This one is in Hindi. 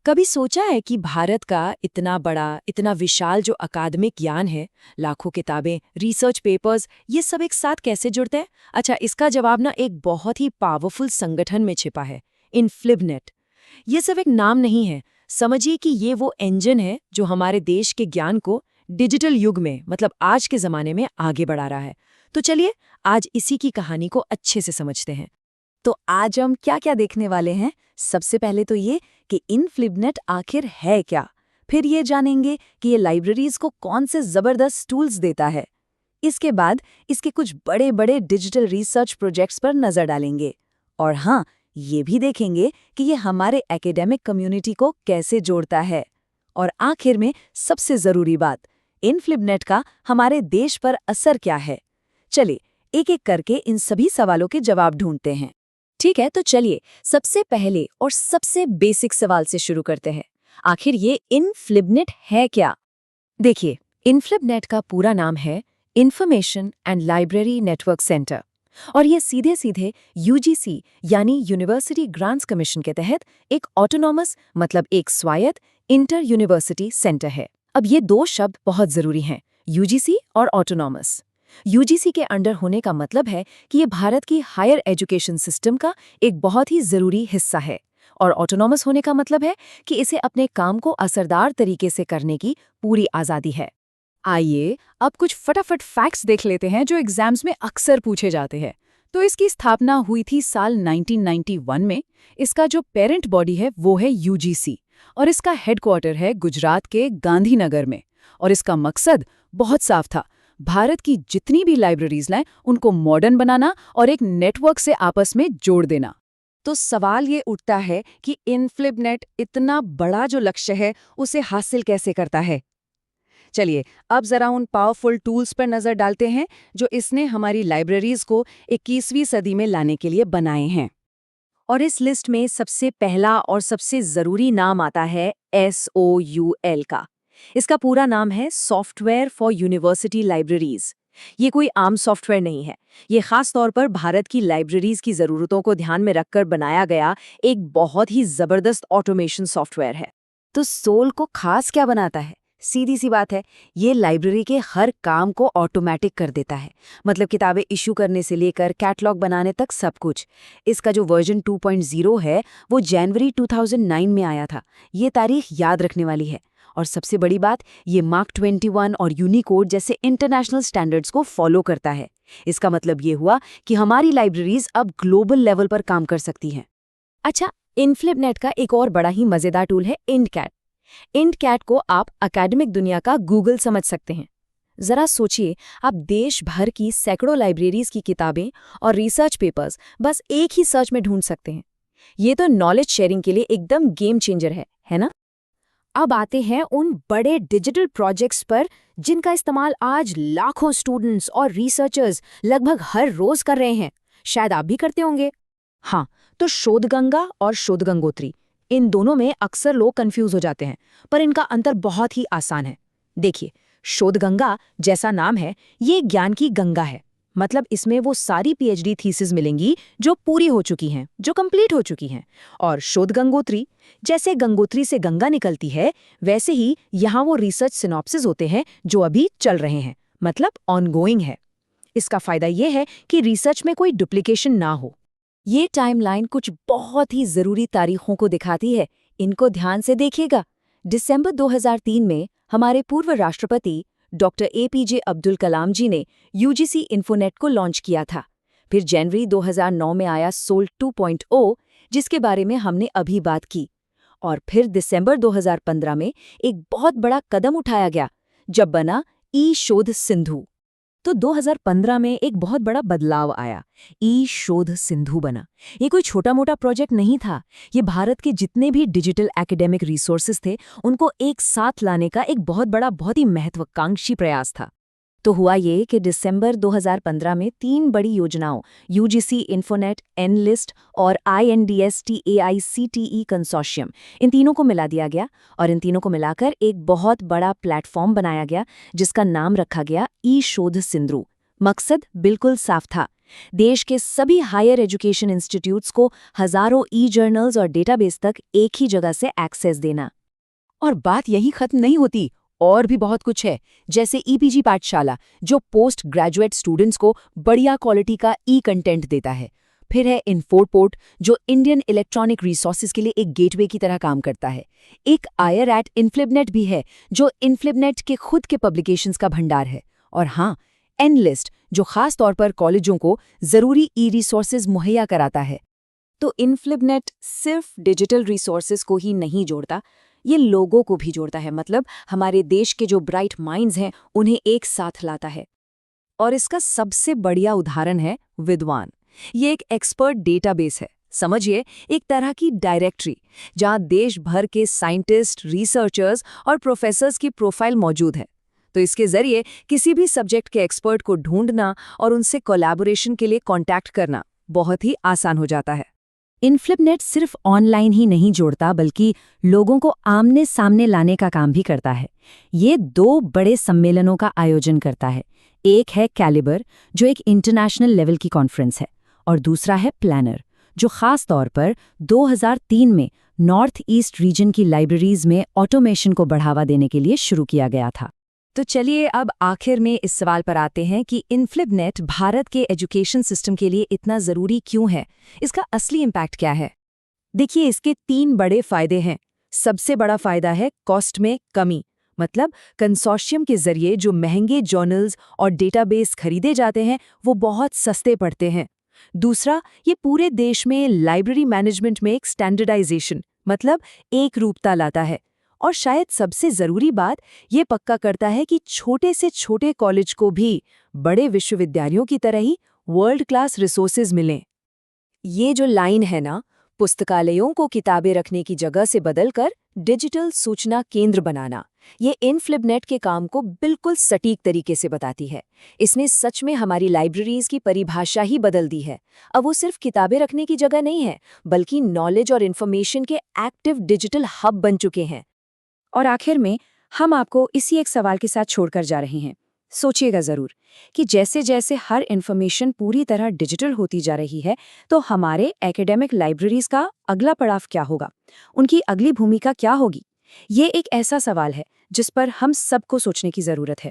कभी सोचा है कि भारत का इतना बड़ा, इतना विशाल जो अकादमिक ज्ञान है, लाखों किताबें, रिसर्च पेपर्स, ये सब एक साथ कैसे जुड़ते हैं? अच्छा, इसका जवाब ना एक बहुत ही पावरफुल संगठन में छिपा है, इनफ्लिबनेट। ये सिर्फ एक नाम नहीं है, समझिए कि ये वो इंजन है जो हमारे देश के ज्ञान को डिजिटल युग में, मतलब आज के जमाने में आगे बढ़ा रहा है। तो चलिए, आज इसी की कहानी को अच्छे से समझते हैं। तो आज हम क्या क्या देखने वाले हैं? सबसे पहले तो ये कि इनफ्लिबनेट आखिर है क्या। फिर ये जानेंगे कि ये लाइब्रेरीज को कौन से जबरदस्त टूल्स देता है। इसके बाद इसके कुछ बड़े बड़े डिजिटल रिसर्च प्रोजेक्ट्स पर नजर डालेंगे। और हाँ, ये भी देखेंगे कि ये हमारे एकेडमिक कम्युनिटी को कैसे जोड़ता है। और आखिर में सबसे जरूरी बात, इनफ्लिबनेट का हमारे देश पर असर क्या है। चलिए, एक एक करके इन सभी सवालों के जवाब ढूंढते हैं। ठीक है, तो चलिए सबसे पहले और सबसे बेसिक सवाल से शुरू करते हैं। आखिर ये इनफ्लिबनेट है क्या? देखिए, इनफ्लिबनेट का पूरा नाम है information and library network centre, और ये सीधे सीधे यूजीसी यानी यूनिवर्सिटी ग्रांट्स कमीशन के तहत एक ऑटोनॉमस, मतलब एक स्वायत्त इंटर यूनिवर्सिटी सेंटर है। अब ये दो शब्द बहुत जरूरी हैं, यूजीसी और ऑटोनॉमस। यूजीसी के अंडर होने का मतलब है कि ये भारत की हायर एजुकेशन सिस्टम का एक बहुत ही जरूरी हिस्सा है, और ऑटोनॉमस होने का मतलब है कि इसे अपने काम को असरदार तरीके से करने की पूरी आज़ादी है। आइए अब कुछ फटाफट फैक्ट्स देख लेते हैं जो एग्जाम्स में अक्सर पूछे जाते हैं। तो इसकी स्थापना हुई थी साल 1991 में। इसका जो पेरेंट बॉडी है वो है यूजीसी, और इसका हेडक्वार्टर है गुजरात के गांधीनगर में। और इसका मकसद बहुत साफ था, भारत की जितनी भी लाइब्रेरीज हैं उनको मॉडर्न बनाना और एक नेटवर्क से आपस में जोड़ देना। तो सवाल ये उठता है कि इनफ्लिबनेट इतना बड़ा जो लक्ष्य है उसे हासिल कैसे करता है। चलिए अब जरा उन पावरफुल टूल्स पर नजर डालते हैं जो इसने हमारी लाइब्रेरीज को 21वीं सदी में लाने के लिए बनाए हैं। और इस लिस्ट में सबसे पहला और सबसे जरूरी नाम आता है SOUL का। इसका पूरा नाम है सॉफ्टवेयर फॉर यूनिवर्सिटी लाइब्रेरीज। ये कोई आम सॉफ्टवेयर नहीं है, ये खास तौर पर भारत की लाइब्रेरीज की ज़रूरतों को ध्यान में रखकर बनाया गया एक बहुत ही ज़बरदस्त ऑटोमेशन सॉफ्टवेयर है। तो सोल को खास क्या बनाता है? सीधी सी बात है, ये लाइब्रेरी के हर काम को ऑटोमेटिक कर देता है। मतलब किताबें इशू करने से लेकर कैटलॉग बनाने तक सब कुछ। इसका जो वर्जन 2.0 है वो जनवरी 2009 में आया था। ये तारीख याद रखने वाली है। और सबसे बड़ी बात, ये मार्क 21 और यूनिकोड जैसे इंटरनेशनल स्टैंडर्ड्स को फॉलो करता है। इसका मतलब ये हुआ कि हमारी लाइब्रेरीज अब ग्लोबल लेवल पर काम कर सकती हैं। अच्छा, इनफ्लिबनेट का एक और बड़ा ही मजेदार टूल है इंडकैट। इंडकैट को आप एकेडमिक दुनिया का गूगल समझ सकते हैं। जरा सोचिए, आप देश भर की सैकड़ों लाइब्रेरीज की किताबें और रिसर्च पेपर्स बस एक ही सर्च में ढूंढ सकते हैं। ये तो नॉलेज शेयरिंग के लिए एकदम गेम चेंजर है ना? अब आते हैं उन बड़े डिजिटल प्रोजेक्ट्स पर जिनका इस्तेमाल आज लाखों स्टूडेंट्स और रिसर्चर्स लगभग हर रोज कर रहे हैं। शायद आप भी करते होंगे। हाँ, तो शोधगंगा और शोधगंगोत्री, इन दोनों में अक्सर लोग कंफ्यूज हो जाते हैं, पर इनका अंतर बहुत ही आसान है। देखिए, शोधगंगा जैसा नाम है, ये ज्ञान की गंगा है। मतलब इसमें वो सारी PhD थीसिस मिलेंगी जो पूरी हो चुकी हैं, जो कंप्लीट हो चुकी हैं। और शोधगंगोत्री, जैसे गंगोत्री से गंगा निकलती है, वैसे ही यहाँ वो रिसर्च सिनॉप्सिस होते हैं जो अभी चल रहे हैं, मतलब ऑनगोइंग है। इसका फायदा ये है कि रिसर्च में कोई डुप्लीकेशन ना हो। ये टाइमलाइन कुछ बहुत ही जरूरी तारीखों को दिखाती है, इनको ध्यान से देखिएगा। दिसंबर 2003 में हमारे पूर्व राष्ट्रपति डॉक्टर APJ अब्दुल कलाम जी ने UGC इन्फोनेट को लॉन्च किया था। फिर जनवरी 2009 में आया सोल 2.0, जिसके बारे में हमने अभी बात की। और फिर दिसंबर 2015 में एक बहुत बड़ा कदम उठाया गया जब बना ई-शोध सिंधु। तो 2015 में एक बहुत बड़ा बदलाव आया, ई-शोध सिंधु बना। ये कोई छोटा मोटा प्रोजेक्ट नहीं था, ये भारत के जितने भी डिजिटल एकेडमिक रिसोर्सेज थे उनको एक साथ लाने का एक बहुत बड़ा, बहुत ही महत्वाकांक्षी प्रयास था। तो हुआ ये कि दिसंबर 2015 में 3 बड़ी योजनाओं UGC इन्फोनेट, एनलिस्ट और INDSTAICTE कंसोर्शियम, इन तीनों को मिला दिया गया और इन तीनों को मिलाकर एक बहुत बड़ा प्लेटफॉर्म बनाया गया जिसका नाम रखा गया ई-शोध सिंधु। मकसद बिल्कुल साफ था, देश के सभी हायर एजुकेशन इंस्टीट्यूट्स को हजारों ई-जर्नल्स और डेटाबेस तक एक ही जगह से एक्सेस देना। और बात यहीं खत्म नहीं होती, और भी बहुत कुछ है, जैसे ईपीजी पाठशाला जो पोस्ट ग्रेजुएट स्टूडेंट्स को बढ़िया क्वालिटी का ई कंटेंट देता है। फिर है इन्फोपोर्ट जो इंडियन इलेक्ट्रॉनिक रिसोर्सेज के लिए एक गेटवे की तरह काम करता है। एक आयर एट इन्फ्लिबनेट भी है जो इन्फ्लिबनेट के खुद के पब्लिकेशंस का भंडार है। और हाँ, एनलिस्ट जो खास तौर पर कॉलेजों को जरूरी ई रिसोर्सेज मुहैया कराता है। तो इन्फ्लिबनेट सिर्फ डिजिटल रिसोर्सेज को ही नहीं जोड़ता, ये लोगों को भी जोड़ता है। मतलब हमारे देश के जो ब्राइट माइंड्स हैं उन्हें एक साथ लाता है। और इसका सबसे बढ़िया उदाहरण है विद्वान। ये एक एक्सपर्ट डेटाबेस है, समझिए एक तरह की डायरेक्टरी जहां देश भर के साइंटिस्ट, रिसर्चर्स और प्रोफेसर्स की प्रोफाइल मौजूद है। तो इसके जरिए किसी भी सब्जेक्ट के एक्सपर्ट को ढूंढना और उनसे कोलैबोरेशन के लिए कांटेक्ट करना बहुत ही आसान हो जाता है। इन्फ्लिबनेट सिर्फ ऑनलाइन ही नहीं जोड़ता बल्कि लोगों को आमने सामने लाने का काम भी करता है। ये 2 बड़े सम्मेलनों का आयोजन करता है। एक है कैलिबर जो एक इंटरनेशनल लेवल की कॉन्फ्रेंस है, और दूसरा है प्लानर जो खास तौर पर 2003 में नॉर्थ ईस्ट रीजन की लाइब्रेरीज में ऑटोमेशन को बढ़ावा देने के लिए शुरू किया गया था। तो चलिए अब आखिर में इस सवाल पर आते हैं कि इन्फ्लिबनेट भारत के एजुकेशन सिस्टम के लिए इतना ज़रूरी क्यों है? इसका असली इम्पैक्ट क्या है? देखिए, इसके 3 बड़े फायदे हैं। सबसे बड़ा फायदा है कॉस्ट में कमी, मतलब कंसोर्शियम के जरिए जो महंगे जर्नल्स और डेटाबेस खरीदे जाते हैं वो बहुत सस्ते पड़ते हैं। दूसरा, ये पूरे देश में लाइब्रेरी मैनेजमेंट में एक स्टैंडर्डाइजेशन, मतलब एक रूपता लाता है। और शायद सबसे ज़रूरी बात, ये पक्का करता है कि छोटे से छोटे कॉलेज को भी बड़े विश्वविद्यालयों की तरह ही वर्ल्ड क्लास रिसोर्सेज मिलें। ये जो लाइन है ना, पुस्तकालयों को किताबें रखने की जगह से बदलकर डिजिटल सूचना केंद्र बनाना, ये इन्फ्लिबनेट के काम को बिल्कुल सटीक तरीके से बताती है। इसने सच में हमारी लाइब्रेरीज की परिभाषा ही बदल दी है। अब वो सिर्फ किताबें रखने की जगह नहीं है, बल्कि नॉलेज और इन्फॉर्मेशन के एक्टिव डिजिटल हब बन चुके हैं। और आखिर में हम आपको इसी एक सवाल के साथ छोड़कर जा रहे हैं। सोचिएगा ज़रूर कि जैसे जैसे हर इन्फॉर्मेशन पूरी तरह डिजिटल होती जा रही है, तो हमारे एकेडमिक लाइब्रेरीज का अगला पड़ाव क्या होगा? उनकी अगली भूमिका क्या होगी? ये एक ऐसा सवाल है जिस पर हम सबको सोचने की ज़रूरत है।